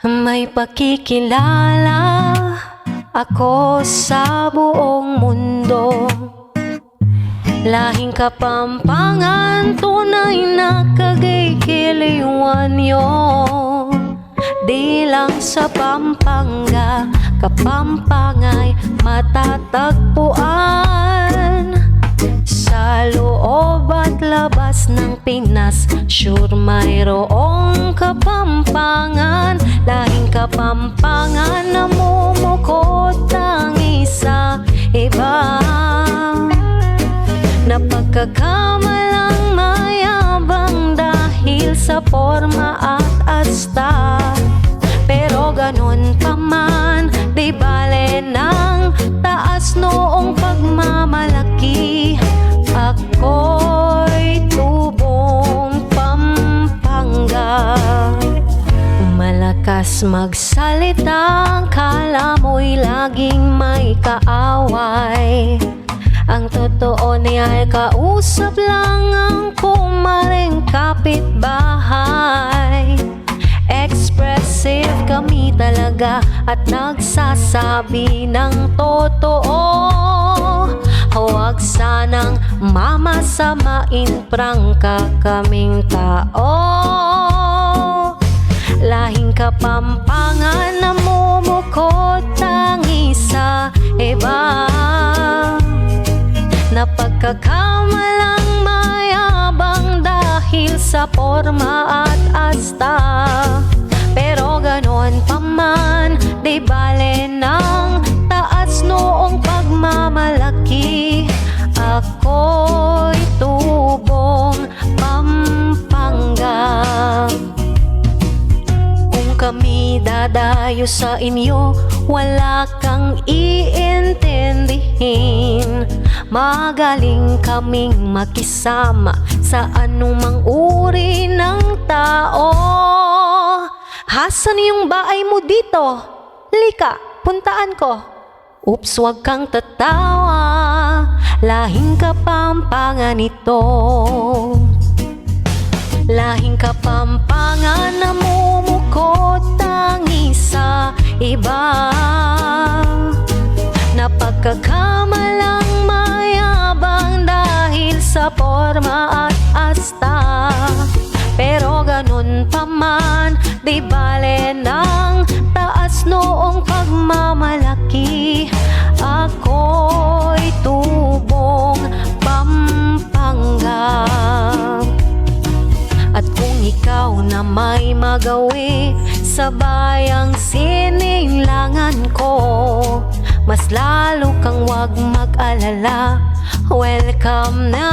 May pakikilala ako sa buong mundo. Lahing Kapampangan, tunay na kagigiliwan yun. Di lang sa Pampanga, Kapampangay matatagpuan. Sa loob at labas ng Pinas, sure mayroong Kapampangan. Lahing Kapampangan, namumukod tangi sa iba. Napagkakamalang mayabang dahil sa forma at asta. Pero ganun pa man, di bale ng taas noong pagmamalaki. Ako'y tubong Pampanga. Malakas magsalita, kala mo'y laging may kaaway. Ang totoo niya'y kausap lang ang kumaring kapitbahay. Expressive kami talaga at nagsasabi ng totoo. Huwag sanang mamasamain, prangka kaming tao. Lahing Kapampangan, namumukod tangi sa iba. Napagkakamalang mayabang dahil sa forma at asta. Pero ganon pa man, di bale ng taas noong pagmamalaki. Ako'y tubong Pampanga. Kung kami dadayo sa inyo, wala kang iintindihin. Magaling kaming makisama sa anumang uri ng tao. Hasan yung bahay mo dito? Lika, puntaan ko. Oops, wag kang tatawa. Lahing Kapampangan ito. Lahing Kapampangan, namumukod tangi sa iba. Napagkakamalang mayabang dahil sa forma at asta. Pero ganun pa man, di bale ng taas noong pagmamalaki. Ako'y tubong Pampanga. At kung ikaw na may magawi sa bayang sininglangan ko, mas lalo kang wag mag-alala. Welcome na,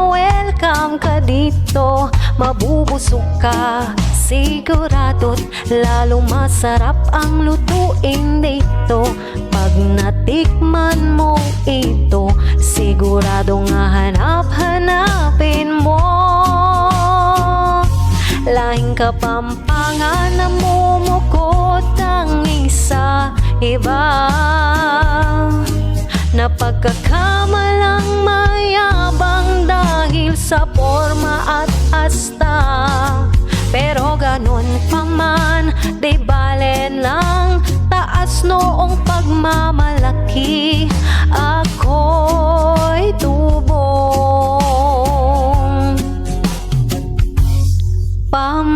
welcome ka dito. Mabubusog ka, sigurado't lalo masarap ang lutuin dito. Pag natikman mo ito, siguradong hahanap-hanapin mo. Lahing Kapampangan, namumukod tangi sa iba. Napagkakamalang mayabang dahil sa forma at asta. Pero ganun pa man, di bale ng taas noong pagmamalaki. Ako'y tubong Pampanga.